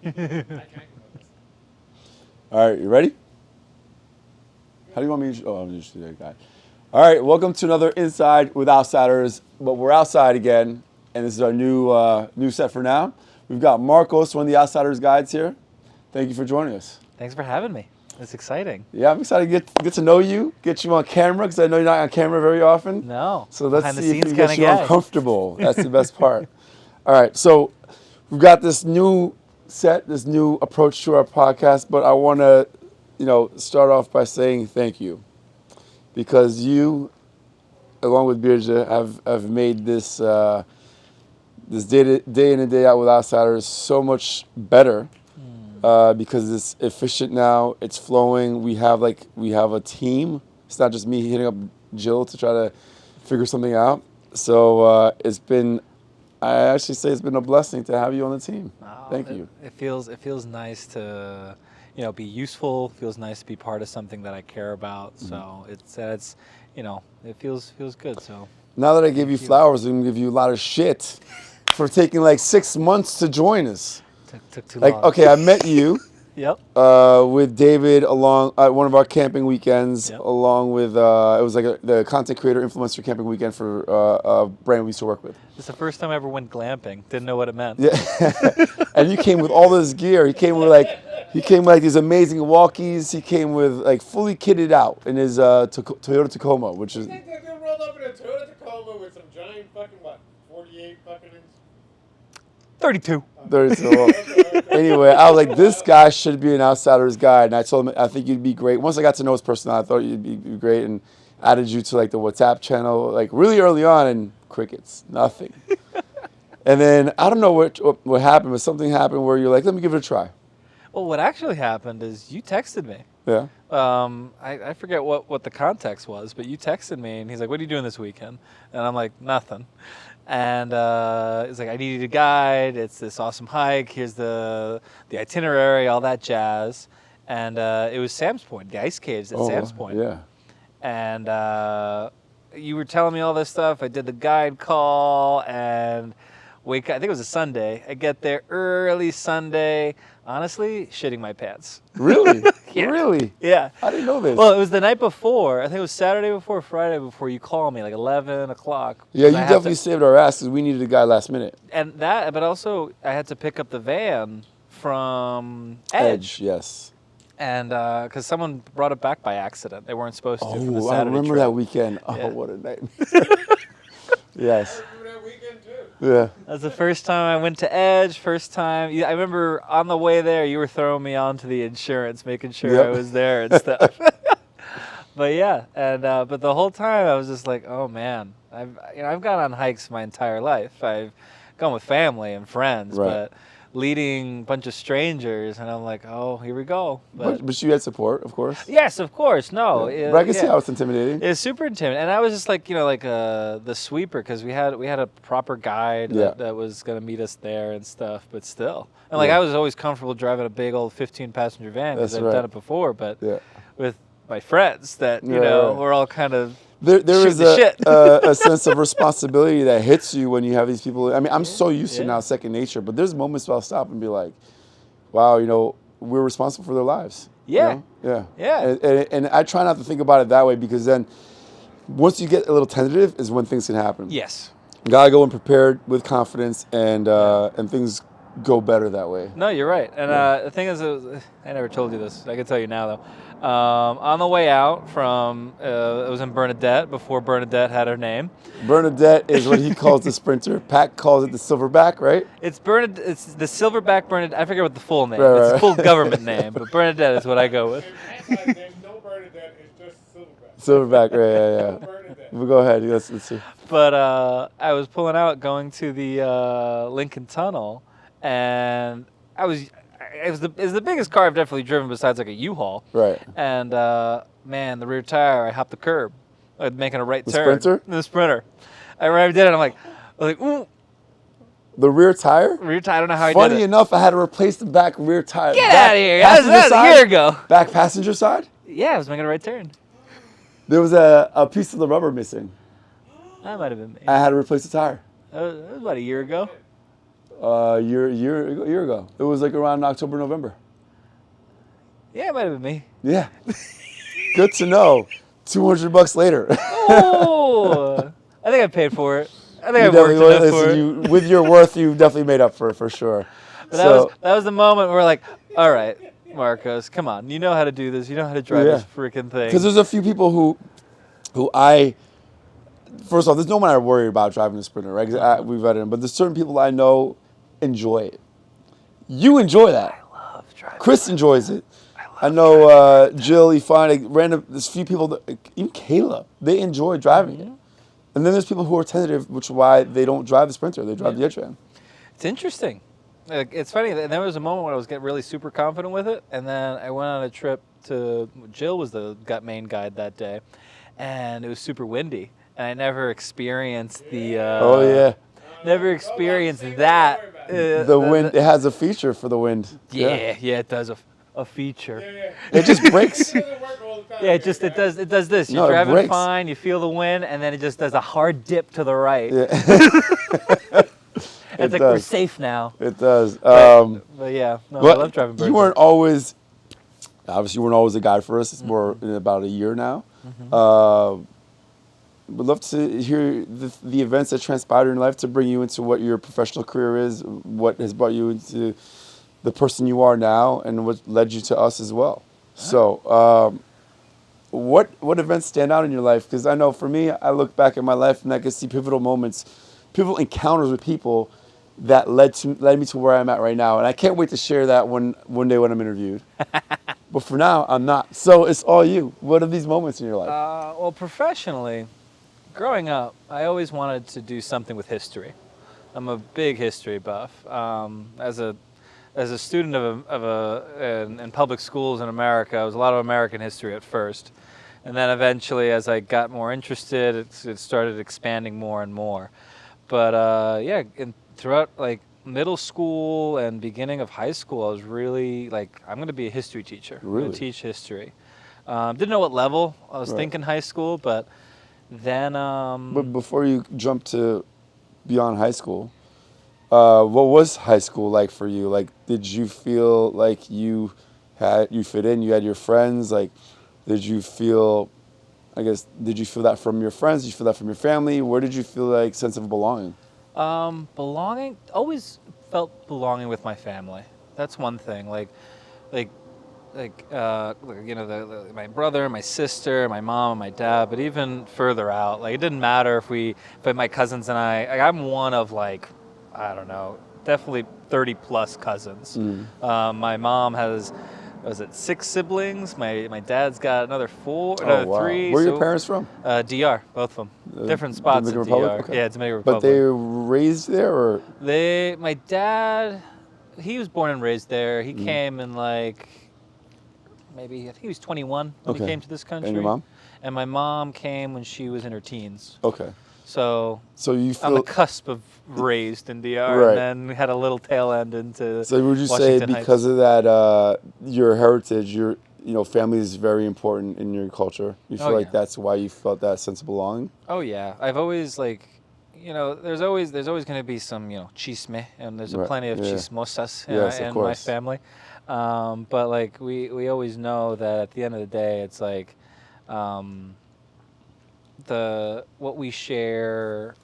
All right, you ready? How do you want me to? Oh, I'm just that guy. All right, welcome to another Inside with Outsiders. But we're outside again, and this is our new set for now. We've got Marcos, one of the Outsiders guides here. Thank you for joining us. Thanks for having me. It's exciting. Yeah, I'm excited to get to know you, get you on camera, because I know you're not on camera very often. No. So let's Behind the see if we scenes can get kinda you guy. uncomfortable. That's the best part. All right, so we've got this new set, this new approach to our podcast, but I want to, start off by saying thank you, because you, along with Birja, have made this this day in and day out with Outsiders so much better. Because it's efficient now, it's flowing. We have a team. It's not just me hitting up Jill to try to figure something out. So I actually say it's been a blessing to have you on the team. Thank you. It feels nice to, be useful. Feels nice to be part of something that I care about. So it feels good. So Now that I gave you flowers, I'm gonna give you a lot of shit for taking like 6 months to join us. took too long. Okay, I met you. Yep. With David along one of our camping weekends, Yep. along with it was like the content creator influencer camping weekend for a brand we used to work with. It's the first time I ever went glamping. Didn't know what it meant. Yeah, and you came with all this gear. He came with like these amazing walkies. He came with like fully kitted out in his Toyota Tacoma, which is. You think they could roll up in a Toyota Tacoma with some giant fucking 48 fucking inch? 32. Anyway, I was like, this guy should be an Outsiders guide, and I told him I think you'd be great. Once I got to know his personality, I thought you'd be great, and added you to like the WhatsApp channel, like really early on, and crickets, nothing. And then I don't know what happened, but something happened where you're like, let me give it a try. Well, what actually happened is you texted me. Yeah. I forget what the context was, but you texted me, and he's like, what are you doing this weekend? And I'm like, nothing. And he's like, I need you to guide. It's this awesome hike. Here's the itinerary, all that jazz. And it was Sam's Point, the ice caves at Sam's Point. Yeah. And you were telling me all this stuff. I did the guide call, and I think it was a Sunday. I get there early Sunday, honestly, shitting my pants. Really? Yeah. Really? Yeah. I didn't know this. Well, it was the night before. I think it was Saturday before, Friday before you called me, like 11 o'clock. Yeah, you definitely saved our ass because we needed a guy last minute. And that, but also I had to pick up the van from Edge. Yes. And because someone brought it back by accident. They weren't supposed to from the Oh, Saturday I remember trip. that weekend. Yeah. Oh, what a night. Yes. I remember that weekend too. Yeah. That's the first time I went to Edge. First time. I remember on the way there, you were throwing me onto the insurance, making sure Yep. I was there and stuff. But yeah, and but the whole time I was just like, oh man, I've gone on hikes my entire life. I've gone with family and friends, Right. but leading a bunch of strangers, and I'm like, oh, here we go. But you had support, of course. Yes, of course. No, Yeah. But I can see how it's intimidating. it's super intimidating, and I was just like, the sweeper, because we had a proper guide Yeah. that was gonna meet us there and stuff. But still, and like Yeah. I was always comfortable driving a big old 15-passenger van because That's I've right. done it before. But Yeah. with my friends, that Right. we're all kind of There shoot is the shit. a sense of responsibility that hits you when you have these people. I mean, I'm so used to Yeah. now second nature, but there's moments where I'll stop and be like, wow, we're responsible for their lives. Yeah. Yeah. Yeah. And I try not to think about it that way, because then once you get a little tentative is when things can happen. Yes. You gotta go in prepared with confidence, and things go better that way. No, you're right. And the thing is, I never told you this. I can tell you now, though. On the way out from, it was in Bernadette, before Bernadette had her name. Bernadette is what he calls the sprinter. Pat calls it the silverback, right? It's the Silverback Bernadette. I forget what the full name. Right, It's right. a full government name, but Bernadette is what I go with. There's no Bernadette, it's just Silverback. Silverback, right? Yeah. Bernadette. But go ahead. Let's see. But I was pulling out, going to the Lincoln Tunnel, and it was the biggest car I've definitely driven besides like a U-Haul. Right. And man, the rear tire, I hopped the curb, like making a right The turn. Sprinter? The Sprinter. I arrived in it, I'm like, ooh, The rear tire? rear tire. I don't know how I did it. Funny enough, I had to replace the back rear tire. Get Back out of here! That was a passenger year side? ago. Back passenger side? Yeah, I was making a right turn. There was a piece of the rubber missing. That might have been me. I had to replace the tire. That was about a year ago. year ago. It was like around October, November. Yeah, it might have been me. Yeah. Good to know. $200 later. Oh, I think I paid for it. I think You I worked definitely enough listen, for it. you with your worth, you definitely made up for it for sure. But So that was the moment where we're like, all right, Marcos, come on, you know how to do this. You know how to drive yeah, this freaking thing. because there's a few people who I first off, there's no one I worry about driving a Sprinter, right? 'Cause we've had it, but there's certain people I know enjoy it. You enjoy that. I love driving. Chris enjoys it. I love know Jill, you find like, random. There's a few people that even Caleb, they enjoy driving it. And then there's people who are tentative, which is why they don't drive the Sprinter. They drive the Edgeman. It's interesting. Like, it's funny. There was a moment when I was getting really super confident with it, and then I went on a trip to Jill was the main guide that day, and it was super windy, and I never experienced the. Oh yeah, Never experienced that. the wind. It has a feature for the wind. Yeah, it does a feature. It just breaks. It doesn't work all the time. Yeah, it does this. No, You're it driving breaks. fine, you feel the wind, and then it just does a hard dip to the right. Yeah. It's It like we're does. safe now. It does. But yeah, no, I But love driving birds. you weren't always, obviously, you weren't always a guide for us. It's more in about a year now. Would love to hear the events that transpired in your life to bring you into what your professional career is, what has brought you into the person you are now, and what led you to us as well. So, what events stand out in your life? Because I know for me, I look back at my life and I can see pivotal moments, pivotal encounters with people that led me to where I'm at right now, and I can't wait to share that one day when I'm interviewed. But for now, I'm not. So it's all you. What are these moments in your life? Well, professionally, growing up, I always wanted to do something with history. I'm a big history buff. As a student in public schools in America, it was a lot of American history at first, and then eventually, as I got more interested, it started expanding more and more. But throughout like middle school and beginning of high school, I was really like, I'm going to be a history teacher. I'm Really? going to teach history. Didn't know what level I was Right. thinking high school, but then But before you jump to beyond high school, what was high school like for you? Like, did you feel like you fit in? You had your friends. Like, did you feel? I guess did you feel that from your friends? Did you feel that from your family? Where did you feel like sense of belonging? belonging, always felt belonging with my family. That's one thing. Like my brother, my sister, my mom, and my dad. But even further out, like it didn't matter if my cousins and I. Like, I'm one of like, I don't know, definitely 30 plus cousins. My mom has, was it 6 siblings? My dad's got another 4, another 3. Where are your parents from? DR, both of them. Different spots in Dominican DR. Republic? Okay. Yeah, Dominican But Republic. they were raised there, or My dad, he was born and raised there. He came in like, maybe, I think he was 21 when he Okay. came to this country. And your mom? And my mom came when she was in her teens. okay. So So you on the feel. cusp of raised in DR, Right. and then had a little tail end into So would you say Washington Heights. because of that, your heritage, family is very important in your culture? You feel Oh, like yeah. that's why you felt that sense of belonging? Oh yeah, I've always there's always going to be some chisme, and there's Right, plenty of yeah. chismosas Yes, of in my course. family. But like we always know that at the end of the day, it's like what we share,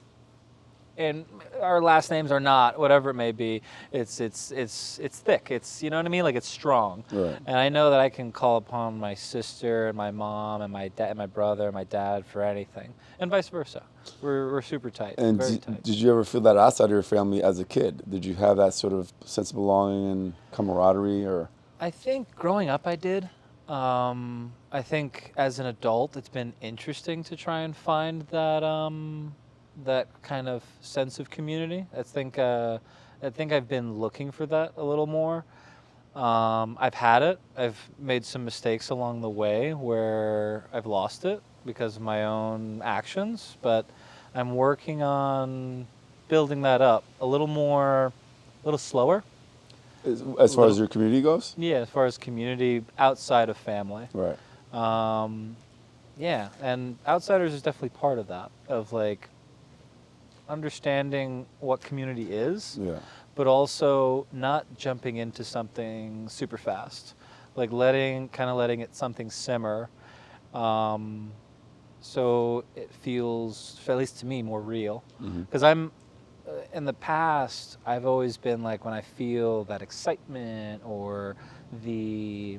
and our last names are not, whatever it may be, it's thick. It's, you know what I mean? Like, it's strong. Right. And I know that I can call upon my sister and my mom and my dad and my brother and my dad for anything, and vice versa. We're super tight. And very tight. did you ever feel that outside of your family as a kid? Did you have that sort of sense of belonging and camaraderie, or? I think growing up I did. I think as an adult it's been interesting to try and find that kind of sense of community. I think I've been looking for that a little more. I've had it. I've made some mistakes along the way where I've lost it because of my own actions, but I'm working on building that up a little more, a little slower. As far as your community goes? Yeah, as far as community outside of family. Right. Yeah, and outsiders is definitely part of that, of like understanding what community is, Yeah. but also not jumping into something super fast, like letting it something simmer, so it feels, at least to me, more real. Because in the past, I've always been like, when I feel that excitement or the,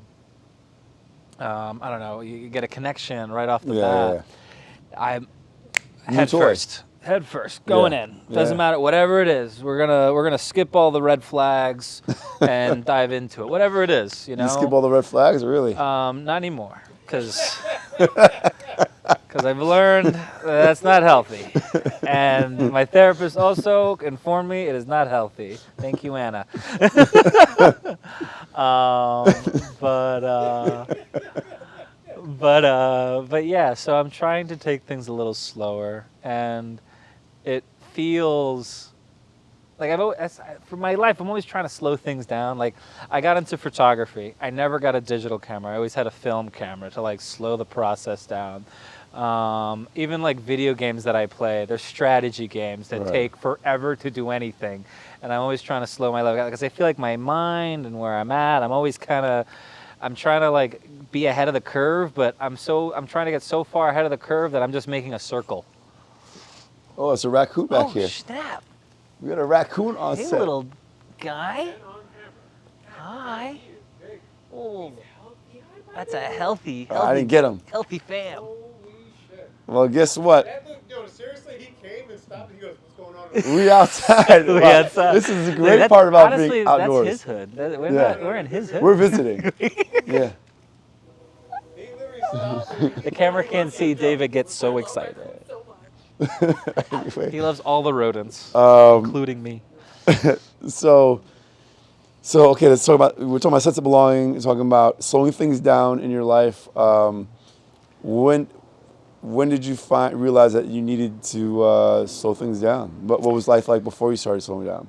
I don't know, you get a connection right off the bat. I'm head first, going in. Doesn't matter, whatever it is. We're gonna skip all the red flags and dive into it. Whatever it is, you know. You skip all the red flags, really? Not anymore, because I've learned that's not healthy, and my therapist also informed me it is not healthy. Thank you, Anna. But yeah. So I'm trying to take things a little slower, and it feels like for my life, I'm always trying to slow things down. Like, I got into photography. I never got a digital camera. I always had a film camera to like slow the process down. Even like video games that I play, they're strategy games that take forever to do anything. And I'm always trying to slow my life down because I feel like my mind and where I'm at, I'm trying to like be ahead of the curve, but I'm trying to get so far ahead of the curve that I'm just making a circle. Oh, it's a raccoon back here. Oh, snap. We got a raccoon on set. Hey, little guy. Hi. Oh, that's a healthy I didn't get him. healthy fam. Holy shit. Well, guess what? That look, no, seriously, he came and stopped and he goes, what's going on? We outside. We Wow. outside. This is the great part about honestly, being outdoors. That's his hood. We're in his hood. We're visiting. Yeah. He literally stopped. The camera can't see. David gets so excited. He loves all the rodents, including me. So okay, let's talk about. We're talking about sense of belonging. We're talking about slowing things down in your life. When did you realize that you needed to slow things down? What was life like before you started slowing down?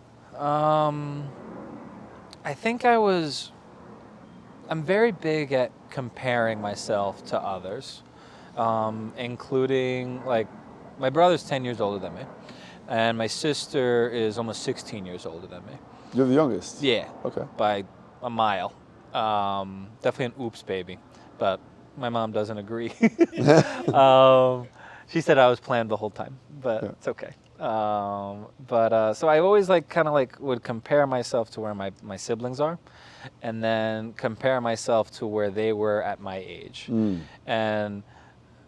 I think I'm very big at comparing myself to others, including like my brother's 10 years older than me, and my sister is almost 16 years older than me. You're the youngest. Yeah. Okay. By a mile. Definitely an oops baby, but my mom doesn't agree. She said I was planned the whole time, but it's okay. So I always would compare myself to where my siblings are, and then compare myself to where they were at my age. And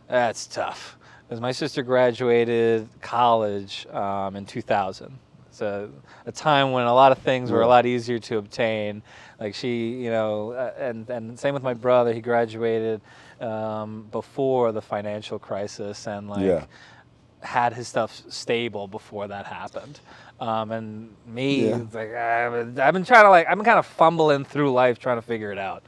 that's tough, because my sister graduated college in 2000. It's a time when a lot of things were a lot easier to obtain. Like she, and same with my brother. He graduated before the financial crisis, and had his stuff stable before that happened. And me, it's like I've been kind of fumbling through life trying to figure it out.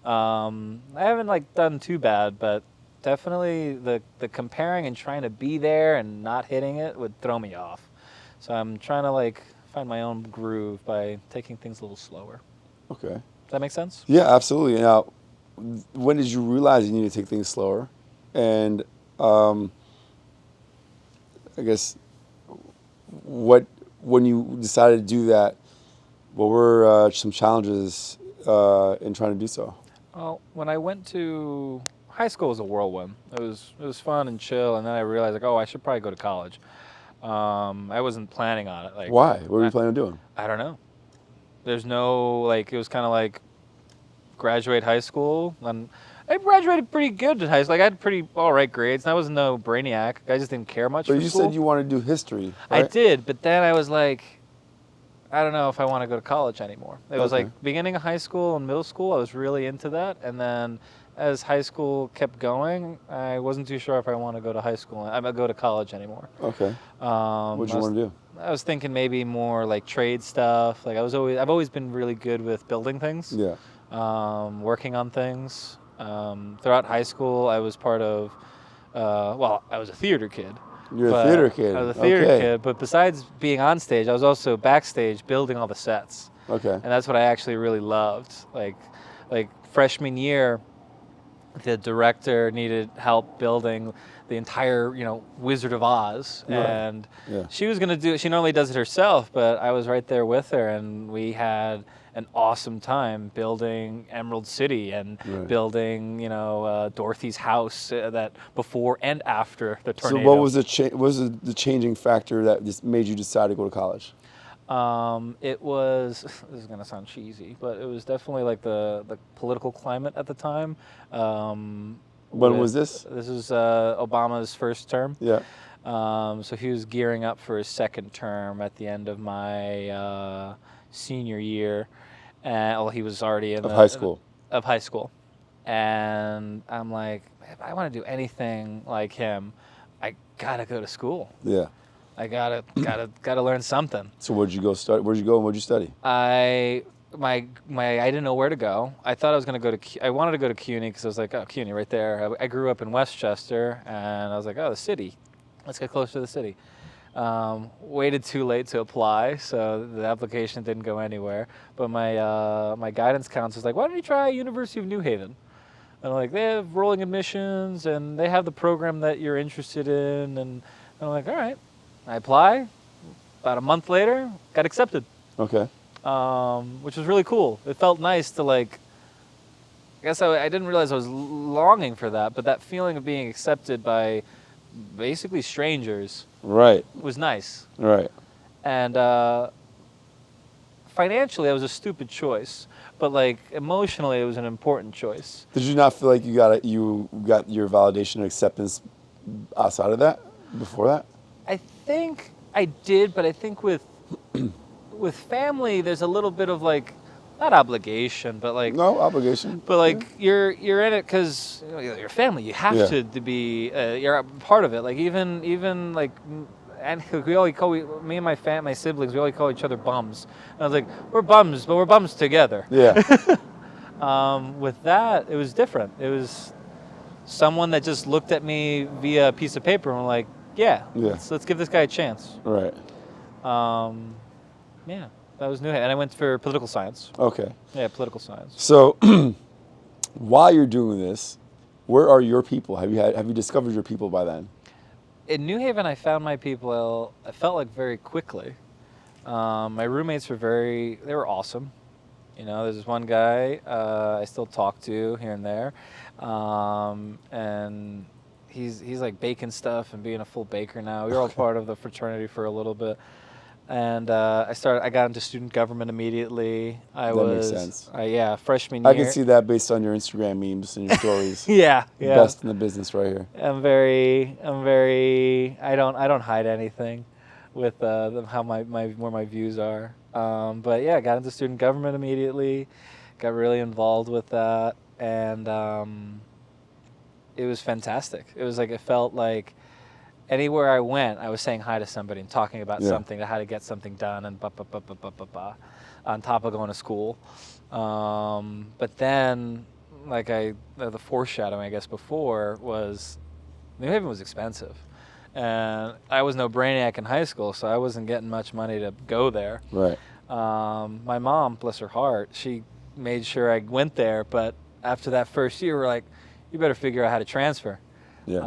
I haven't done too bad, but definitely the comparing and trying to be there and not hitting it would throw me off. So I'm trying to find my own groove by taking things a little slower. Okay. Does that make sense? Yeah, absolutely. Now, when did you realize you need to take things slower? And I guess when you decided to do that, what were some challenges in trying to do so? Well, when I went to high school, was a whirlwind. It was fun and chill, and then I realized I should probably go to college. I wasn't planning on it. Why? What were you planning on doing? I don't know. There's no it was kind of graduate high school, and I graduated pretty good in high school. I had pretty all right grades, and I was no brainiac. I just didn't care much. But you said you wanted to do history, right? I did, but then I was like, I don't know if I want to go to college anymore. It was beginning of high school and middle school, I was really into that, and then as high school kept going, I wasn't too sure if I want to go to high school. I'm gonna go to college anymore. Okay. What did you want to do? I was thinking maybe more trade stuff. I've always been really good with building things. Yeah. Working on things. Throughout high school, I was part of. I was a theater kid. You're a theater kid. I was a theater kid, but besides being on stage, I was also backstage building all the sets. Okay. And that's what I actually really loved. Like freshman year, the director needed help building the entire, Wizard of Oz, Right. and Yeah. she was gonna do. She normally does it herself, but I was right there with her, and we had an awesome time building Emerald City and Right. building, Dorothy's house that before and after the So tornado. what was the changing factor that just made you decide to go to college? It was. This is gonna sound cheesy, but it was definitely like the political climate at the time. When was this? This was Obama's first term. Yeah. So he was gearing up for his second term at the end of my senior year. Well, he was already in Of high school. Of high school, and I'm like, if I want to do anything like him, I gotta go to school. Yeah. I gotta learn something. So where'd you go study? Where'd you go and what'd you study? I didn't know where to go. I thought I was gonna go to. I wanted to go to CUNY because I was like, oh, CUNY right there. I grew up in Westchester, and I was like, oh, the city. Let's get closer to the city. Waited too late to apply, so the application didn't go anywhere. But my guidance counselor was like, why don't you try University of New Haven? And I'm like, they have rolling admissions, and they have the program that you're interested in. And I'm like, all right. I apply. About a month later, got accepted. Okay. Which was really cool. It felt nice to I guess I didn't realize I was longing for that, but that feeling of being accepted by basically strangers Right. was nice. Right. And financially, it was a stupid choice, but emotionally, it was an important choice. Did you not feel like you got your validation and acceptance outside of that? Before that? I think I did, but I think with family, there's a little bit of not obligation, but No obligation. But you're in it because your family. You have Yeah. to be. You're a part of it. Even and we always call me and my siblings. We always call each other bums. And I was like, we're bums, but we're bums together. Yeah. With that, it was different. It was someone that just looked at me via a piece of paper and were like, yeah. Let's give this guy a chance. Right. Yeah. That was New Haven. And I went for political science. Okay. Yeah, political science. So, while you're doing this, where are your people? Have you discovered your people by then? In New Haven, I found my people, I felt like very quickly. My roommates they were awesome. There's this one guy I still talk to here and there. And he's baking stuff and being a full baker now. We were all part of the fraternity for a little bit. And I got into student government immediately. Makes sense. Freshman year. I can see that based on your Instagram memes and your stories. Yeah. Best in the business right here. I don't hide anything with how where my views are. But yeah, I got into student government immediately, got really involved with that, and it was fantastic. It was it felt like anywhere I went, I was saying hi to somebody and talking about something, how to get something done, and on top of going to school. But then, the foreshadowing, I guess, before was New Haven was expensive. And I was no brainiac in high school, so I wasn't getting much money to go there. Right. My mom, bless her heart, she made sure I went there, but after that first year, we're like, you better figure out how to transfer. Yeah.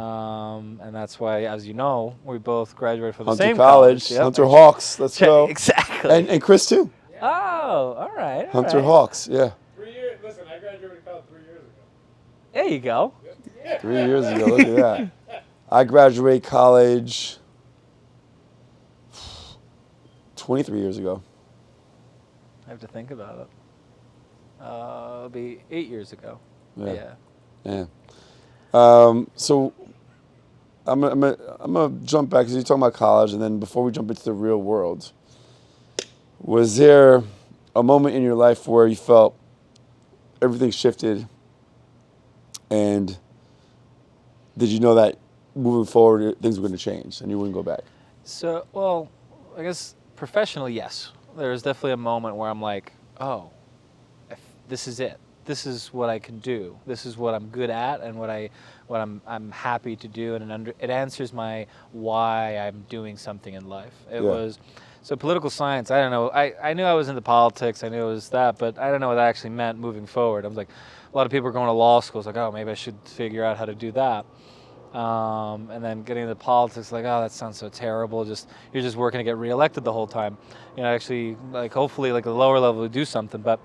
And that's why, as you know, we both graduated from the Hunter same College. Yep. Hunter Hawks. Let's go. Exactly. And Chris too. Yeah. Oh, all right. Hunter Hawks. Yeah. 3 years. Listen, I graduated college 3 years ago. There you go. 3 years ago. Look at that. I graduated college 23 years ago. I have to think about it. It'll be 8 years ago. Yeah. So I'm gonna jump back because you're talking about college, and then before we jump into the real world, was there a moment in your life where you felt everything shifted, and did you know that moving forward things were going to change and you wouldn't go back? So, well, I guess professionally, yes. There was definitely a moment where I'm like, oh, this is it. This is what I can do. This is what I'm good at, and what I'm happy to do, and it answers my why I'm doing something in life. It was So political science, I don't know. I knew I was into politics. I knew it was that, but I don't know what that actually meant moving forward. I was like, a lot of people are going to law school. It's like, oh, maybe I should figure out how to do that. And then getting into politics, like, oh, that sounds so terrible. You're just working to get reelected the whole time. Actually, like, hopefully, like, a lower level to do something. But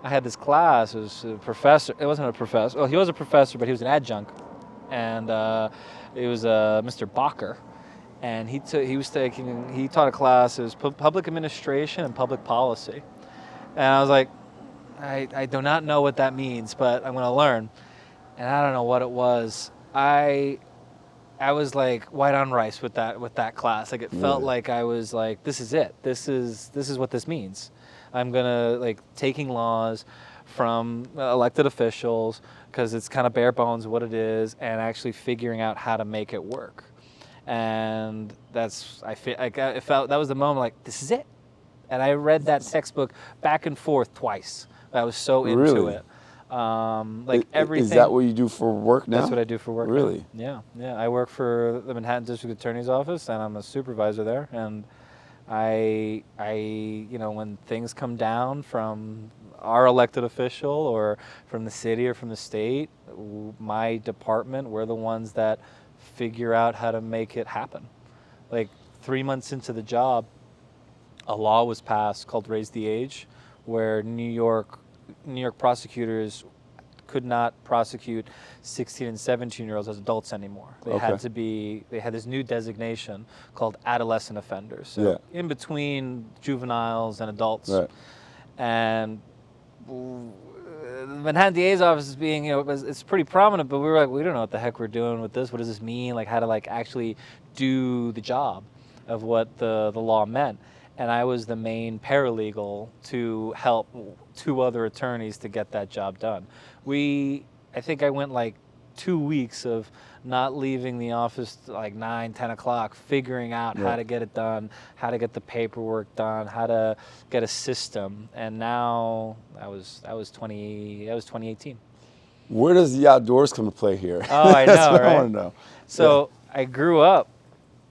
I had this class. It was a professor. It wasn't a professor. Well, he was a professor, but he was an adjunct. And it was Mr. Bacher. And he taught a class. It was public administration and public policy. And I was like, I do not know what that means, but I'm going to learn. And I don't know what it was. I was like white on rice with that class. Like, it felt like I was like, this is it. This is what this means. I'm gonna, like, taking laws from elected officials, because it's kind of bare bones what it is, and actually figuring out how to make it work. And it felt that was the moment, like, this is it. And I read that textbook back and forth twice. I was so into Really? it. Like, everything. Is that what you do for work now? That's what I do for work. Really? Now. Yeah. I work for the Manhattan District Attorney's Office, and I'm a supervisor there. And I when things come down from our elected official or from the city or from the state, my department, we're the ones that figure out how to make it happen. Like, 3 months into the job, a law was passed called Raise the Age, where New York prosecutors could not prosecute 16 and 17-year-olds as adults anymore. They had this new designation called adolescent offenders. So in between juveniles and adults. Right. And the Manhattan DA's office is being, it's pretty prominent, but we were like, we don't know what the heck we're doing with this. What does this mean? Like, how to, like, actually do the job of what the law meant. And I was the main paralegal to help 2 other attorneys to get that job done. I think I went like 2 weeks of not leaving the office like 9, 10 o'clock, figuring out how to get it done, how to get the paperwork done, how to get a system. And now that was 2018. Where does the outdoors come to play here? Oh, I know, That's what right? I want to know. So I grew up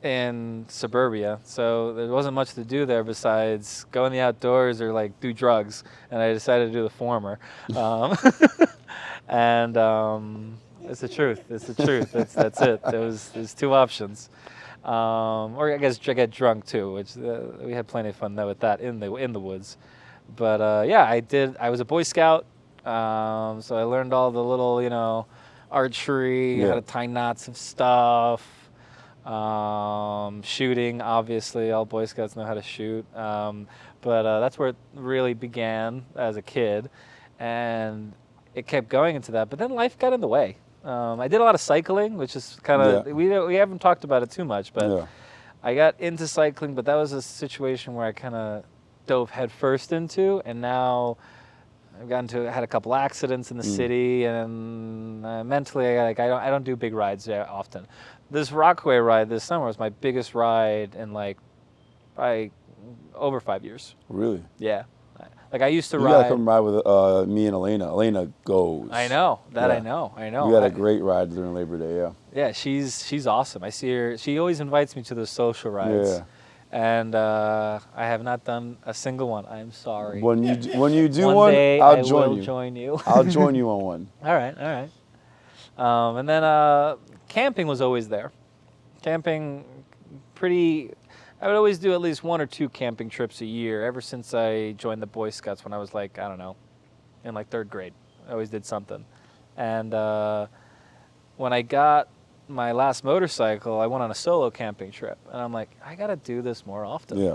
in suburbia, so there wasn't much to do there besides go in the outdoors or, like, do drugs, and I decided to do the former. And it's the truth. That's it. There's 2 options. Or I guess I get drunk too, which we had plenty of fun though with that in the woods. But I was a Boy Scout, so I learned all the little, archery, how to tie knots of stuff. Shooting, obviously, all Boy Scouts know how to shoot. But that's where it really began as a kid, and it kept going into that. But then life got in the way. I did a lot of cycling, which is kind of, we haven't talked about it too much, but I got into cycling, but that was a situation where I kind of dove headfirst into, and now I've had a couple accidents in the city, and mentally, I don't do big rides very often. This Rockaway ride this summer was my biggest ride in by over 5 years. Really? Yeah. Like, I used to You ride. got to come ride with me and Elena. Elena goes. I know. I know. You had a great ride during Labor Day, yeah. Yeah, she's awesome. I see her. She always invites me to those social rides. Yeah. And I have not done a single one. I'm sorry. When you do one one, day I'll I join will you. join you. I'll join you on one. All right. And then camping was always there. Camping, I would always do at least 1 or 2 camping trips a year ever since I joined the Boy Scouts when I was like, I don't know, in like 3rd grade. I always did something. And when I got my last motorcycle, I went on a solo camping trip. And I'm like, I got to do this more often. Yeah.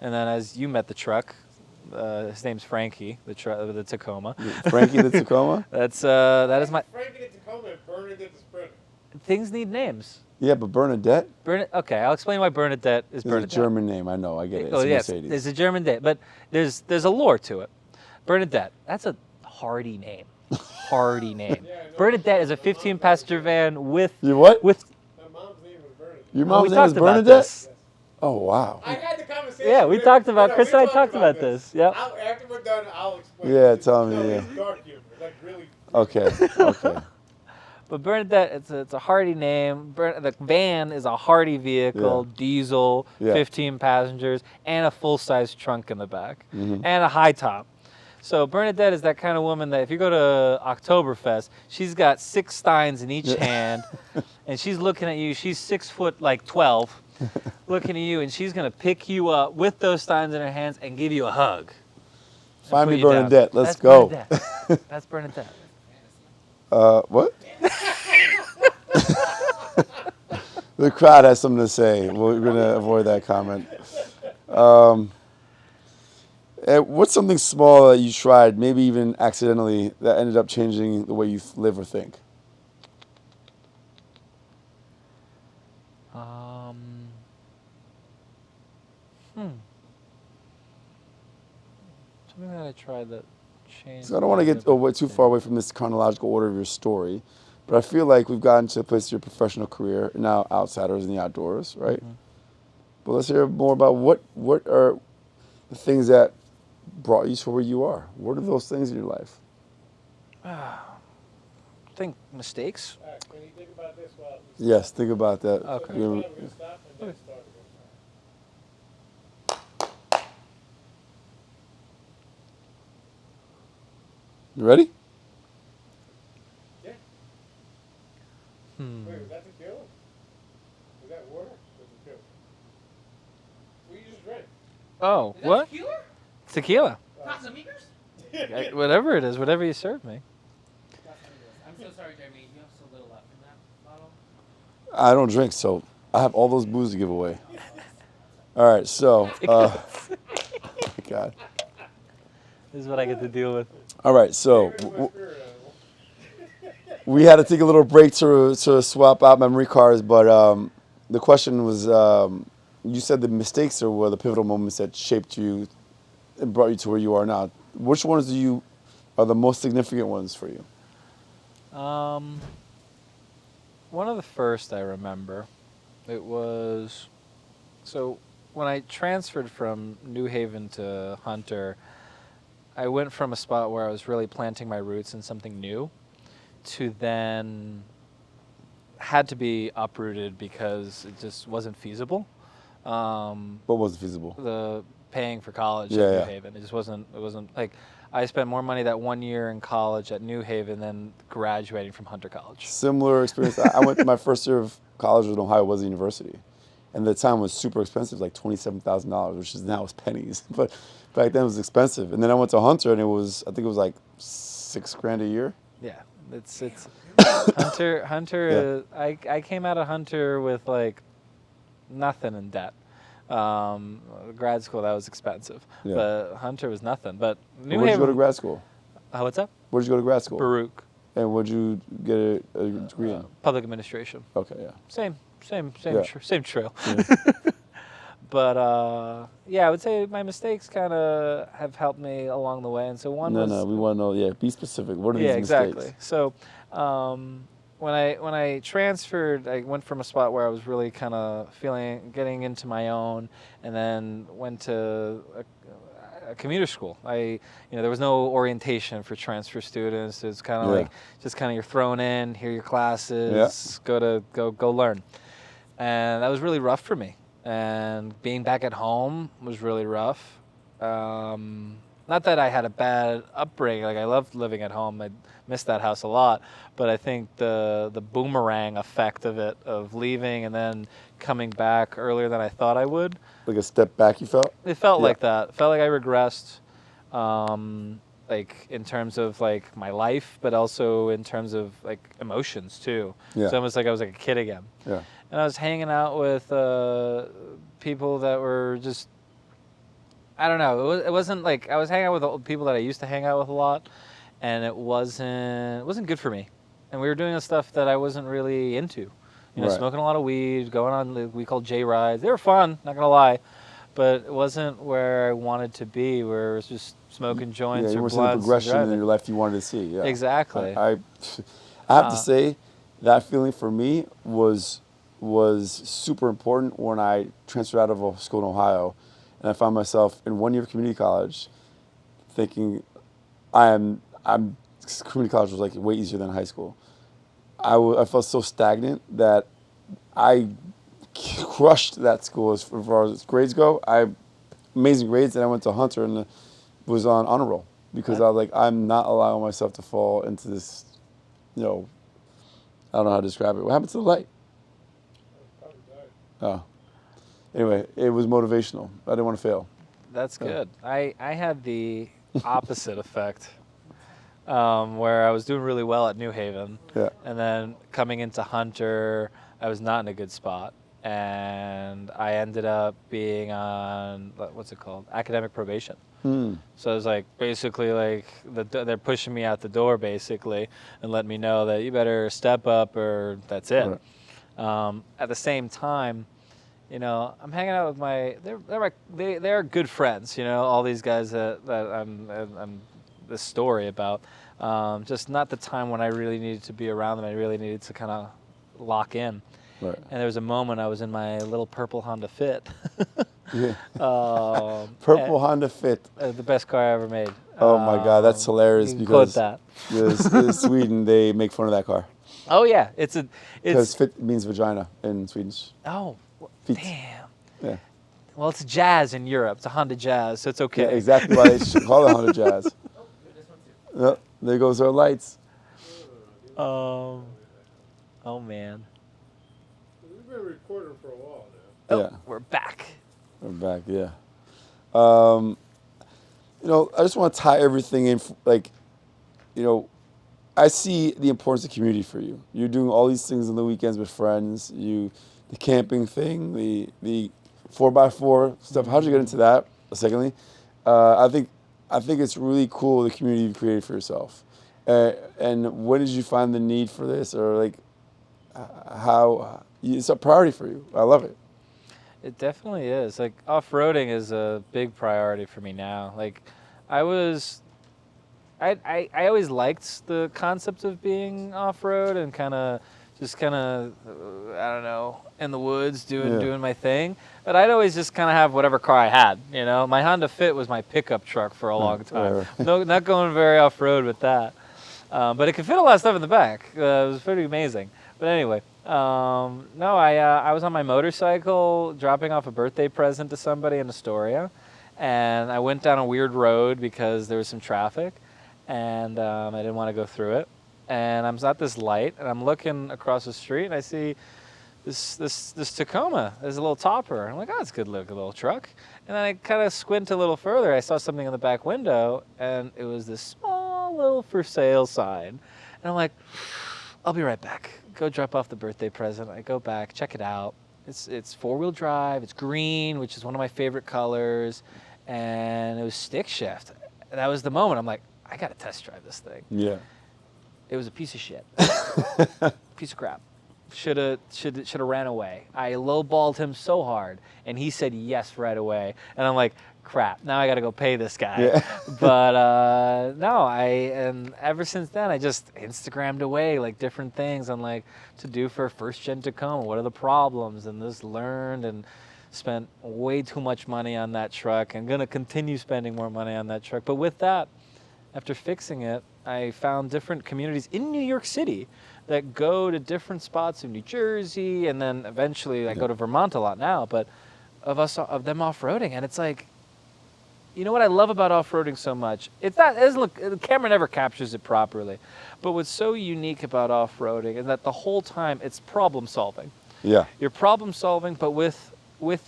And then as you met the truck, his name's Frankie, the Tacoma. Frankie the Tacoma? that is my... Frankie the Tacoma and Bernadette the Sprinter. Things need names. Yeah, but Bernadette Okay, I'll explain why Bernadette is is Bernadette. a German name. I know. I get it. It's Oh, a yes, Mercedes. there's a German name, but there's a lore to it. Bernadette, that's a hardy name. Hardy name. Yeah, I know. Bernadette is a 15-passenger van with... You what? With... My mom's name was Bernadette. Your we mom's name talked is about Bernadette? this. Oh, wow. I had the conversation. Yeah, we with talked him. about... No, Chris we and I talked about this. this. Yep. After we're done, I'll explain. Yeah, it. tell me, No, yeah. It's dark humor. Like, really. Okay. But Bernadette, it's a hardy name. The van is a hardy vehicle, diesel, Yeah. 15 passengers, and a full-size trunk in the back, Mhm. and a high top. So Bernadette is that kind of woman that if you go to Oktoberfest, she's got 6 steins in each hand, and she's looking at you. She's 6 foot like 12, looking at you, and she's gonna pick you up with those steins in her hands and give you a hug. and Find put me you down. Bernadette. Let's That's go. Bernadette. That's Bernadette. What? The crowd has something to say. We're going to avoid that comment. What's something small that you tried, maybe even accidentally, that ended up changing the way you live or think? Something that I tried that changed. So I don't want to get too far away from this chronological order of your story, but I feel like we've gotten to a place in your professional career, now outsiders in the outdoors, right? Mhm. But let's hear more about what are the things that brought you to where you are. What are those things in your life? I think mistakes. All right, can you think about this while Yes, think about that. Okay. So we're gonna stop and then start again. You ready? Yeah. Wait, was that tequila? Was that water? Or tequila? What you just drank? Oh, Is that what? tequila? Tequila. Casamigos? Whatever it is, whatever you serve me. Casamigos. I'm so sorry, Jeremy. You have so little left in that bottle. I don't drink, so I have all those booze to give away. All right, so, oh my God. This is what I get to deal with. All right, so Here's my spirit animal. we had to take a little break to swap out memory cards, but the question was, you said the mistakes were the pivotal moments that shaped you and brought you to where you are now. Which ones are the most significant ones for you? One of the first I remember, it was, so when I transferred from New Haven to Hunter, I went from a spot where I was really planting my roots in something new to then had to be uprooted because it just wasn't feasible. What was feasible? The paying for college Yeah, at New yeah. Haven. It wasn't like I spent more money that 1 year in college at New Haven than graduating from Hunter College. Similar experience. I went my first year of college in Ohio was a university, and the time was super expensive, like $27,000, which is now is pennies, but back then it was expensive. And then I went to Hunter, and I think it was like $6,000 a year. Yeah, it's Hunter. I came out of Hunter with like nothing in debt. Grad school that was expensive, Yeah. but Hunter was nothing. But New Where'd you Haven. go to grad school? What's up? Where'd you go to grad school? Baruch. And what'd you get a degree in? Public administration. Okay, yeah. Same Yeah. same trail. Yeah. But yeah, I would say my mistakes kind of have helped me along the way. And so one was No, we want to know. Yeah, be specific. What are these yeah, mistakes? exactly. So when I transferred, I went from a spot where I was really kind of getting into my own, and then went to a commuter school. There was no orientation for transfer students. It's kind of Yeah. like just kind of you're thrown in, hear your classes, go learn, and that was really rough for me. And being back at home was really rough. Not that I had a bad upbringing. Like I loved living at home. I missed that house a lot. But I think the boomerang effect of it, of leaving and then coming back earlier than I thought I would. Like a step back, you felt? It felt Yeah. like that. It felt like I regressed, like in terms of like my life, but also in terms of like emotions too. Yeah. It's almost like I was like a kid again. Yeah. And I was hanging out with people that were just, I don't know. It wasn't like I was hanging out with the people that I used to hang out with a lot, and it wasn't good for me. And we were doing the stuff that I wasn't really into. Right. Smoking a lot of weed, going on we called J rides. They were fun, not gonna lie, but it wasn't where I wanted to be. Where it was just smoking joints Yeah, you or were seeing the blunts and progression in driving. your life you wanted to see. Yeah. Exactly. I have to say that feeling for me was super important when I transferred out of a school in Ohio, and I found myself in 1 year of community college, thinking, community college was like way easier than high school. I felt so stagnant that I crushed that school as far as grades go. I amazing grades, and I went to Hunter and was on honor roll because I was like, I'm not allowing myself to fall into this, you know, I don't know how to describe it. What happened to the light? Probably died. Oh. Anyway, it was motivational. I didn't want to fail. That's Yeah. good. I had the opposite effect, where I was doing really well at New Haven, Yeah. and then coming into Hunter, I was not in a good spot, and I ended up being on what's it called, academic probation. So it was like basically like they're pushing me out the door basically, and letting me know that you better step up or that's it. Right. At the same time, you know, I'm hanging out with they're good friends. You know, all these guys that I'm this story about. Just not the time when I really needed to be around them. I really needed to kind of lock in. Right. And there was a moment I was in my little purple Honda Fit. Yeah. Purple Honda Fit. The best car I ever made. Oh my God, that's hilarious You can quote because that. in Sweden they make fun of that car Oh yeah, because fit means vagina in Swedish. oh Feet. damn. Yeah. Well, it's Jazz in Europe. It's a Honda Jazz, so it's okay. Yeah, exactly why they should call it Honda Jazz. Oh, good, this one too. Yep, there goes our lights. Oh man. We've been recording for a while now. Oh, Yeah. we're back. We're back, yeah. You know, I just want to tie everything in, like, you know, I see the importance of community for you. You're doing all these things on the weekends with friends. The camping thing, the 4x4 stuff. How'd you get into that? Secondly, I think it's really cool the community you've created for yourself. And when did you find the need for this, or like how it's a priority for you? I love it. It definitely is. Like off-roading is a big priority for me now. Like I always liked the concept of being off-road and kind of I don't know, in the woods doing my thing. But I'd always just kind of have whatever car I had, you know. My Honda Fit was my pickup truck for a long time. Right. No, not going very off-road with that. But it could fit a lot of stuff in the back. It was pretty amazing. But anyway, no, I was on my motorcycle dropping off a birthday present to somebody in Astoria, and I went down a weird road because there was some traffic, and I didn't want to go through it. And I'm at this light, and I'm looking across the street, and I see this Tacoma. There's a little topper. I'm like, oh, it's a good looking little truck. And then I kind of squint a little further. I saw something in the back window, and it was this small little for sale sign. And I'm like, I'll be right back. Go drop off the birthday present. I go back, check it out. It's four-wheel drive. It's green, which is one of my favorite colors, and it was stick shift. And that was the moment. I'm like, I gotta test drive this thing. Yeah. It was a piece of shit. Piece of crap. Should have ran away. I lowballed him so hard, and he said yes right away. And I'm like, crap. Now I got to go pay this guy. Yeah. But no, and ever since then I just Instagrammed away like different things on like to do for first gen Tacoma. What are the problems? And just learned and spent way too much money on that truck. I'm gonna continue spending more money on that truck. But with that, after fixing it, I found different communities in New York City that go to different spots in New Jersey, and then eventually I go to Vermont a lot now, but of them off-roading. And it's like, you know what I love about off-roading so much? Look, the camera never captures it properly, but what's so unique about off-roading is that the whole time it's problem solving. Yeah. You're problem solving, but with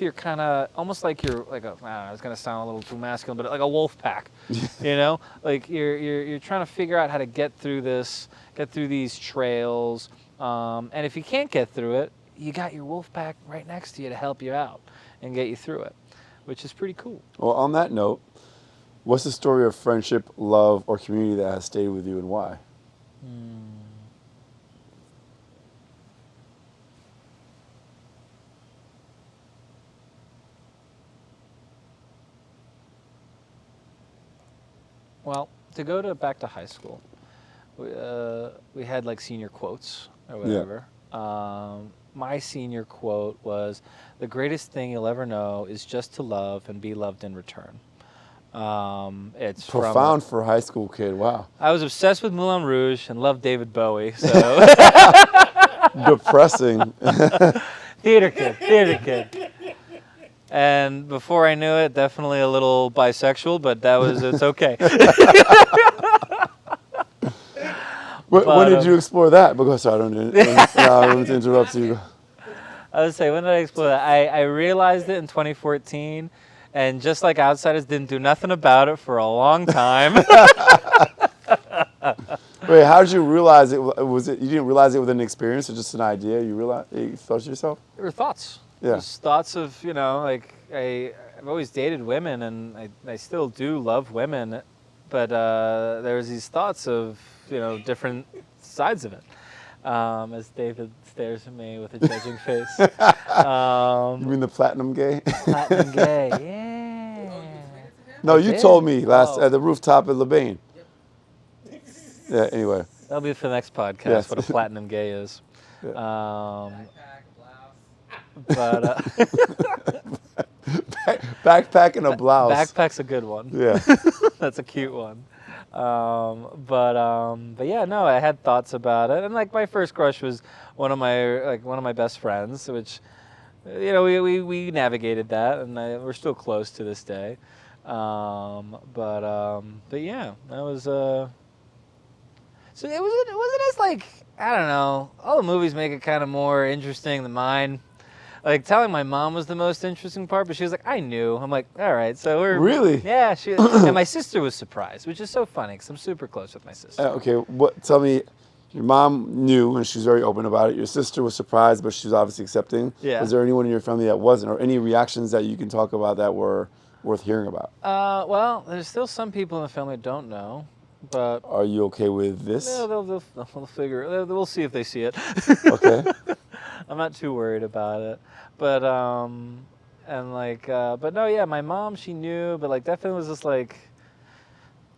your kind of almost like you're like a, I don't know, it's gonna sound a little too masculine, but like a wolf pack, you know, like you're trying to figure out how to get through these trails, and if you can't get through it, you got your wolf pack right next to you to help you out and get you through it, which is pretty cool. Well, on that note, what's the story of friendship, love, or community that has stayed with you, and why? Well, to go back to high school, we had like senior quotes or whatever. My senior quote was, "The greatest thing you'll ever know is just to love and be loved in return." It's Profound for a high school kid. Wow. I was obsessed with Moulin Rouge and loved David Bowie. So Depressing. theater kid. And before I knew it, definitely a little bisexual, but it's okay. When did you explore that? Because I don't want to interrupt you. I would say, when did I explore that? I realized it in 2014, and just like Outsiders, didn't do nothing about it for a long time. Wait, how did you realize it? Was it you didn't realize it with an experience or just an idea? You thought to yourself? There were thoughts. Yeah. Just thoughts of, like I've always dated women, and I still do love women, but there was these thoughts of, different sides of it. As David stares at me with a judging face. You mean the platinum gay? Platinum gay, yeah. No, you did? told me Oh. at the rooftop at LeBain. Yeah. Anyway. That'll be for the next podcast. Yes. What a platinum gay is. Yeah. Backpack, blouse. Backpack and a blouse. Backpack's a good one. Yeah. That's a cute one. But yeah, no, I had thoughts about it, and like my first crush was one of my best friends, which, we navigated that, and we're still close to this day. But yeah, that was so it wasn't as like, I don't know, all the movies make it kind of more interesting than mine. Like, telling my mom was the most interesting part, but she was like, I knew. I'm like, all right, so we're... Really? Yeah, and my sister was surprised, which is so funny, because I'm super close with my sister. Okay, tell me, your mom knew and she was very open about it. Your sister was surprised, but she was obviously accepting. Yeah. Was there anyone in your family that wasn't, or any reactions that you can talk about that were worth hearing about? Well, there's still some people in the family that don't know, but... Are you okay with this? Yeah, they'll figure it. We'll see if they see it. Okay. I'm not too worried about it, but but no, yeah, my mom, she knew, but like definitely was just like,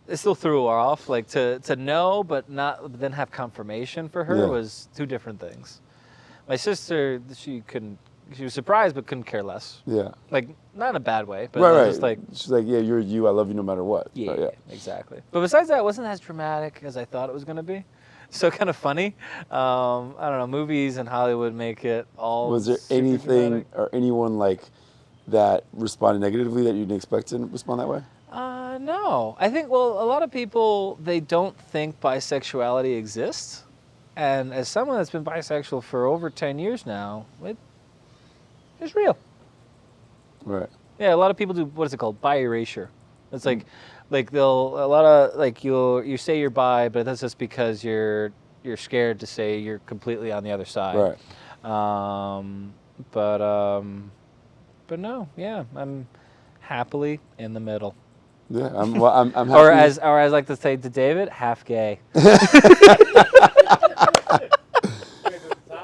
it still threw her off. Like to know, but then have confirmation for her was two different things. My sister, she was surprised but couldn't care less. Yeah. Like, not in a bad way, but Right. just like, she's like, yeah, you're you. I love you no matter what. yeah, Right, yeah. exactly. But besides that, it wasn't as dramatic as I thought it was going to be. So kind of funny. I don't know, movies in Hollywood make it all. Was there super anything dramatic. or anyone like that responded negatively that you didn't expect to respond that way? No. I think, well, a lot of people, they don't think bisexuality exists. And as someone that's been bisexual for over 10 years now, it's real. Right. Yeah, a lot of people do, what is it called? Bi erasure. It's like you say you're bi, but that's just because you're scared to say you're completely on the other side. Right. But no, yeah, I'm happily in the middle. Yeah. I'm happy. Or as I like to say to David, half gay. Top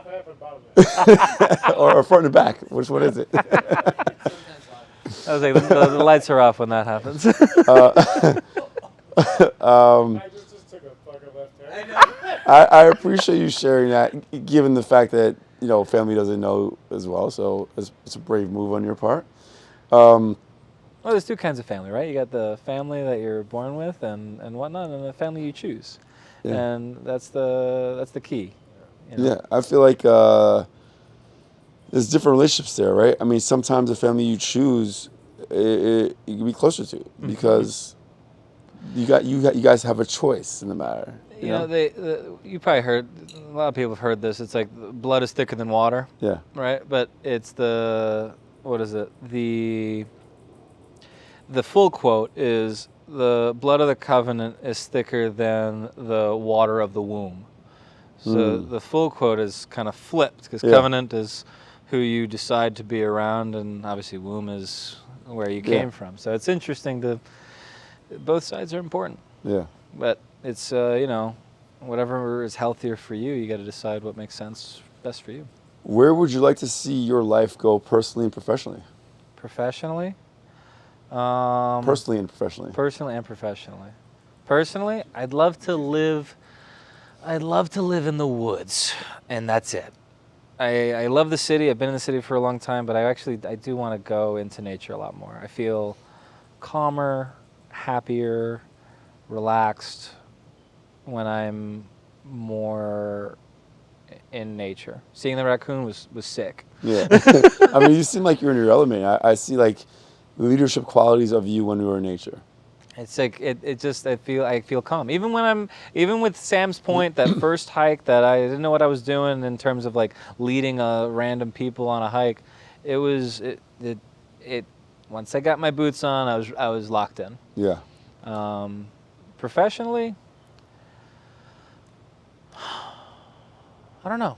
half and bottom half. or front and back. Which one is it? I was like, the lights are off when that happens. I just took a fucking left turn. I appreciate you sharing that, given the fact that family doesn't know as well. So it's a brave move on your part. Well, there's two kinds of family, right? You got the family that you're born with and whatnot, and the family you choose. Yeah. And that's the key. Yeah, I feel like there's different relationships there, right? I mean, sometimes the family you choose, you can be closer to because you guys have a choice in the matter. You know? You probably heard, a lot of people have heard this. It's like blood is thicker than water. Yeah. Right, but it's the full quote is, the blood of the covenant is thicker than the water of the womb. So the full quote is kind of flipped, because covenant is who you decide to be around, and obviously womb is where you came from. So it's interesting both sides are important. Yeah. But it's, whatever is healthier for you, you got to decide what makes sense best for you. Where would you like to see your life go personally and professionally? Professionally? Personally and professionally. Personally and professionally. Personally, I'd love to live in the woods, and that's it. I love the city. I've been in the city for a long time, but I do want to go into nature a lot more. I feel calmer, happier, relaxed when I'm more in nature. Seeing the raccoon was sick. Yeah. I mean, you seem like you're in your element. I see like leadership qualities of you when you were in nature. It's like it just I feel calm. Even with Sam's Point, that first hike that I didn't know what I was doing in terms of like leading random people on a hike. It was it once I got my boots on, I was locked in. Yeah. Professionally, I don't know.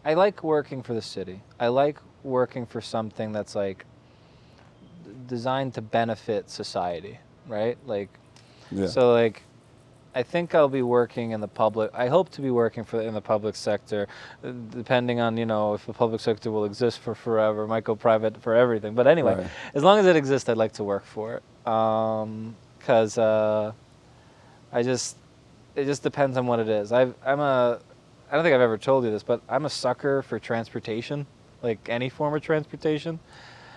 I like working for the city. I like working for something that's like designed to benefit society, right? Like, Yeah. so like, I think I'll be working in the public. I hope to be working in the public sector, depending on if the public sector will exist for forever. It might go private for everything, but anyway, Right. as long as it exists, I'd like to work for it. Because it just depends on what it is. I don't think I've ever told you this, but I'm a sucker for transportation, like any form of transportation.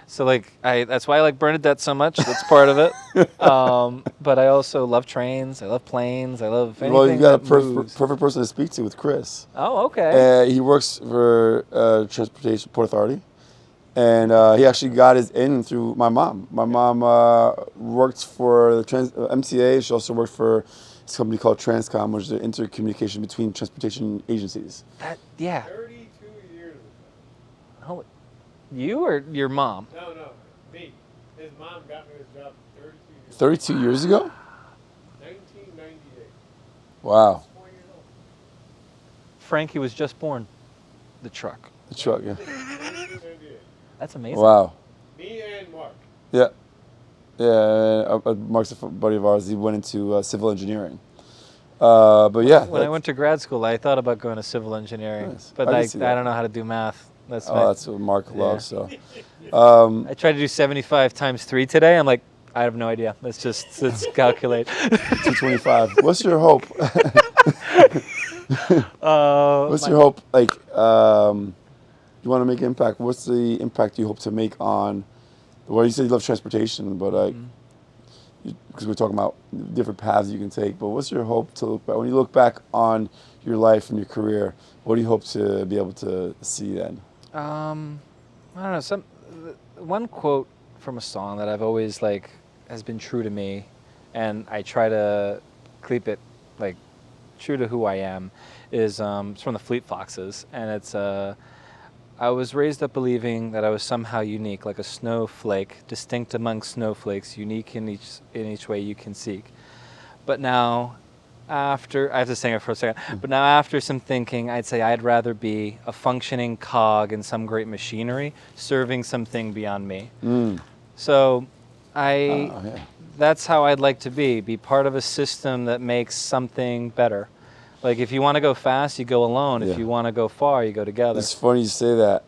So like that's why I like Bernadette so much. That's part of it. But I also love trains. I love planes. I love anything Well, you got a that moves. perfect person to speak to with Chris. Oh, okay. He works for Transportation Port Authority, and he actually got his in through my mom. My mom worked for the MTA. She also worked for this company called Transcom, which is an intercommunication between transportation agencies. Yeah. 32 years ago. Oh, you or your mom? No, me. His mom got me his job 32 years 32 years ago? 1998. Wow. 4 years old. Frankie was just born. The truck. The truck, yeah. 1998. That's amazing. Wow. Me and Mark. Yeah. Yeah, Mark's a buddy of ours. He went into civil engineering. But yeah. When I went to grad school, I thought about going to civil engineering, Nice. but I I can see that. don't know how to do math. That's That's what Mark loves. So, I tried to do 75 times 3 today. I'm like, I have no idea. Let's calculate. 225. What's your hope? What's your hope? Like, you want to make impact. What's the impact you hope to make on? Well, you said you love transportation, but because we're talking about different paths you can take. But what's your hope to look back when you look back on your life and your career? What do you hope to be able to see then? I don't know. One quote from a song that I've always has been true to me, and I try to keep it true to who I am. Is it's from the Fleet Foxes, and it's I was raised up believing that I was somehow unique, like a snowflake, distinct among snowflakes, unique in each way you can seek. But now, I have to sing it for a second. But now, after some thinking, I'd say I'd rather be a functioning cog in some great machinery, serving something beyond me. So, that's how I'd like to be part of a system that makes something better. Like, if you want to go fast, you go alone. Yeah. If you want to go far, you go together. It's funny you say that.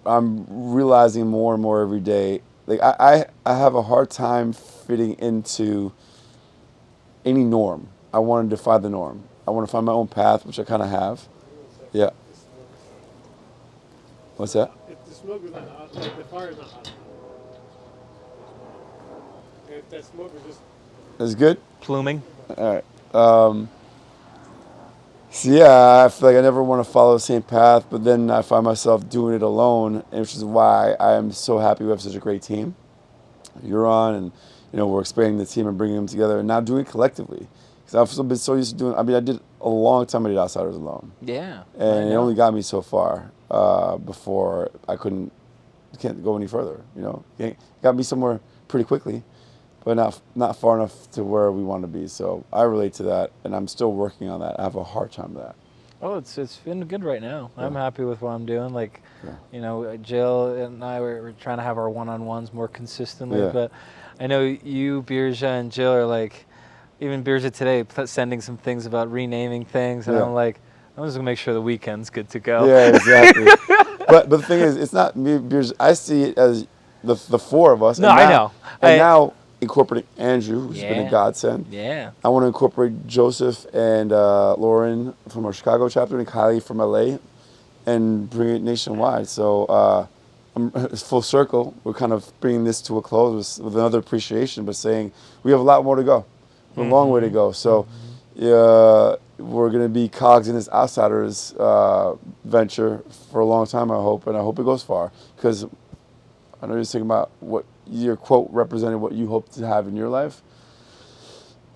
I'm realizing more and more every day. Like I have a hard time fitting into any norm. I want to defy the norm. I want to find my own path, which I kind of have. Yeah. What's that? If the smoke is not hot, like the fire is not hot. If that smoke is just That's good? Pluming. All right. So yeah, I feel like I never want to follow the same path, but then I find myself doing it alone, which is why I am so happy we have such a great team. You're on, and we're expanding the team and bringing them together, and now doing it collectively. Because I've been so used to doing. I mean, I did a long time. I did Outsiders alone. Yeah. And it only got me so far before I can't go any further. It got me somewhere pretty quickly, but not far enough to where we want to be. So I relate to that, and I'm still working on that. I have a hard time with that. Oh, it's been good right now. Yeah. I'm happy with what I'm doing. Jill and I we're trying to have our one-on-ones more consistently. Yeah. But I know you, Birja, and Jill are even Birja today sending some things about renaming things, and Yeah. I'm just gonna make sure the weekend's good to go. Yeah, exactly. but the thing is, it's not me. I see it as the four of us. No, and I know. And now incorporating Andrew, who's been a Yeah. godsend. Yeah. I want to incorporate Joseph and Lauren from our Chicago chapter and Kylie from LA and bring it nationwide. So it's full circle. We're kind of bringing this to a close with another appreciation, but saying we have a lot more to go, a long way to go. So, we're going to be cogs in this outsiders venture for a long time, I hope, and I hope it goes far. Because I know you're thinking about what your quote represented, what you hope to have in your life.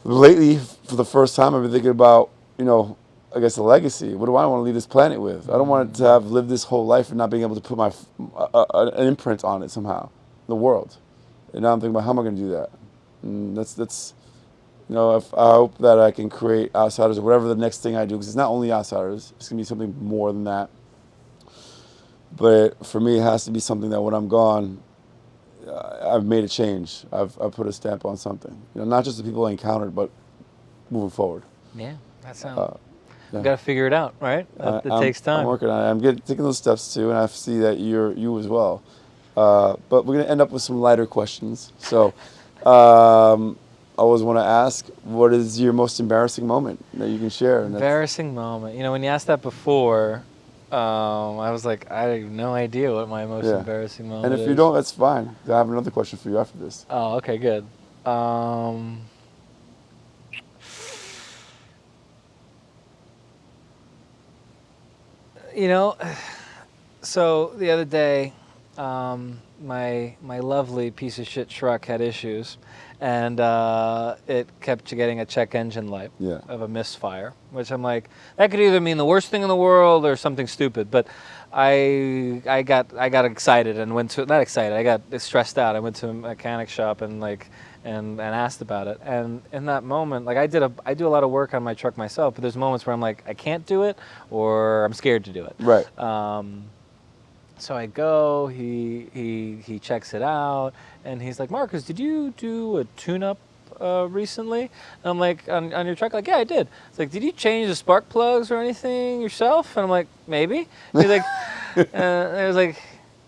Lately, for the first time, I've been thinking about, I guess a legacy. What do I want to leave this planet with? I don't want to have lived this whole life and not being able to put my an imprint on it somehow, the world. And now I'm thinking about how am I going to do that? And that's if I hope that I can create outsiders or whatever the next thing I do, because it's not only outsiders. It's going to be something more than that. But for me, it has to be something that when I'm gone, I've made a change. I've put a stamp on something. Not just the people I encountered, but moving forward. Yeah, that sounds. Yeah. Got to figure it out, right? It takes time. I'm working on it. I'm taking those steps too, and I see that you as well. But we're going to end up with some lighter questions. So I always want to ask, what is your most embarrassing moment that you can share? Embarrassing moment. When you asked that before, I was like, I have no idea what my most embarrassing moment is. And if you don't, that's fine. I have another question for you after this. Oh, okay, good. So the other day, my lovely piece of shit truck had issues, and it kept getting a check engine light of a misfire, which I'm like, that could either mean the worst thing in the world or something stupid. But I got excited and went to, not excited, I got stressed out. I went to a mechanic shop and asked about it. And in that moment, I do a lot of work on my truck myself, but there's moments where I'm like, I can't do it or I'm scared to do it. Right. So I go, he checks it out, and he's like, Marcus, did you do a tune-up recently? And I'm like, on your truck? Like, yeah, I did. It's like, did you change the spark plugs or anything yourself? And I'm like, maybe. He's like, it was like,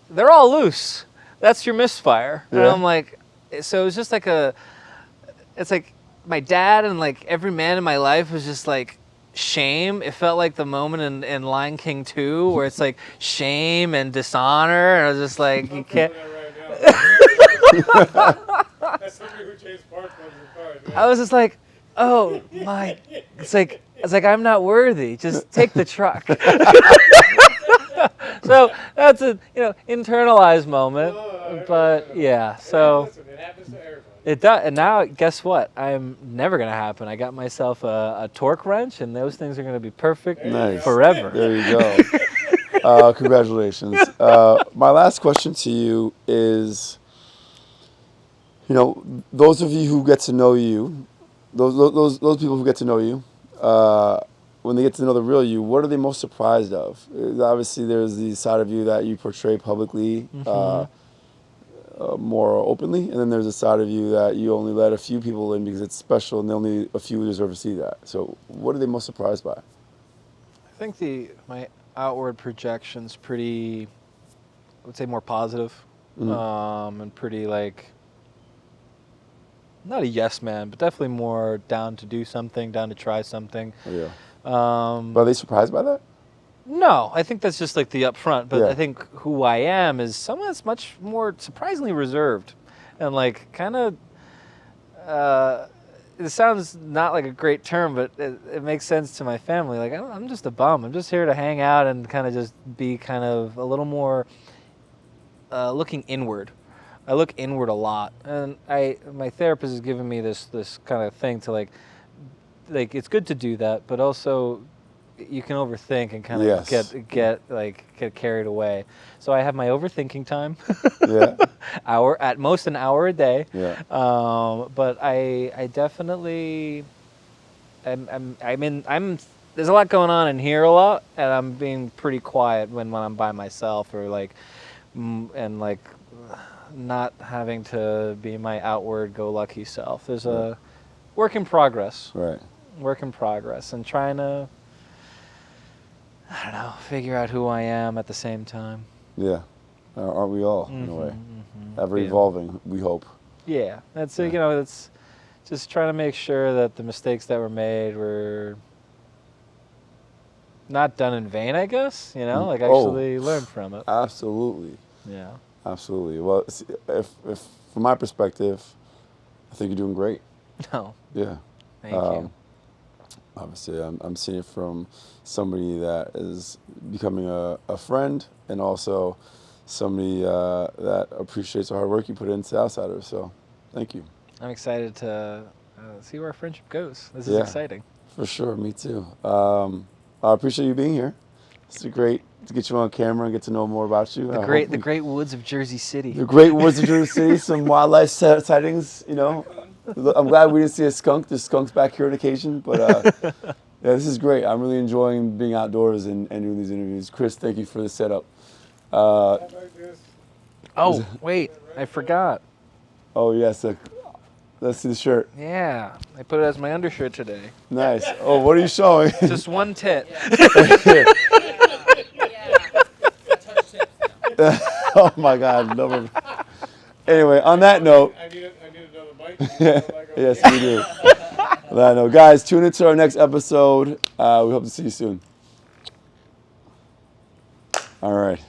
they're all loose. That's your misfire. Yeah. And I'm like, so it was just like it's like my dad and like every man in my life was just like, shame. It felt like the moment in Lion King 2 where it's like shame and dishonor, and I was just like, you can't. That's somebody who changed spark plugs in cars. I was just like, oh my, it's like I'm not worthy. Just take the truck. So that's a internalized moment, but yeah. So listen, it happens to everybody. It does, and now guess what? I'm never gonna happen. I got myself a torque wrench, and those things are gonna be perfect forever. There you go. Congratulations. My last question to you is, those of you who get to know you, those people who get to know you, when they get to know the real you, what are they most surprised of? Obviously, there's the side of you that you portray publicly. More openly, and then there's a side of you that you only let a few people in because it's special, and only a few deserve to see that. So, what are they most surprised by? I think my outward projection's pretty, I would say, more positive, and pretty not a yes man, but definitely more down to do something, down to try something. Oh, yeah. But are they surprised by that? No, I think that's just like the upfront. But I think who I am is someone that's much more surprisingly reserved, and kind of. It sounds not like a great term, but it makes sense to my family. I'm just a bum. I'm just here to hang out and kind of just be kind of a little more looking inward. I look inward a lot, and my therapist has given me this kind of thing to like it's good to do that, but also you can overthink and kind of get carried away. So I have my overthinking time. At most an hour a day. Yeah. But I definitely I'm there's a lot going on in here a lot, and I'm being pretty quiet when I'm by myself or not having to be my outward go lucky self. There's a work in progress. Right. Work in progress, and trying to figure out who I am at the same time. Yeah. Aren't we all, in a way? Ever evolving, we hope. Yeah. That's it's just trying to make sure that the mistakes that were made were not done in vain, I guess, actually learn from it. Absolutely. Yeah. Absolutely. Well, if from my perspective, I think you're doing great. No. Yeah. Thank you. Obviously, I'm seeing it from somebody that is becoming a friend and also somebody that appreciates the hard work you put into Outsiders. So, thank you. I'm excited to see where our friendship goes. This is Yeah. exciting. For sure, me too. I appreciate you being here. It's great to get you on camera and get to know more about you. The great woods of Jersey City. The great woods of Jersey City, some wildlife sightings, you know. I'm glad we didn't see a skunk. There's skunks back here on occasion, but yeah, this is great. I'm really enjoying being outdoors and doing these interviews. Chris, thank you for the setup. How about this? Oh, wait, I forgot. Oh yes, let's see the shirt. Yeah, I put it as my undershirt today. Nice. Oh, what are you showing? Just one tit. Oh my God, no. Anyway, on that note. I need another bite. Yes, we do. On that note, guys, tune into our next episode. We hope to see you soon. All right.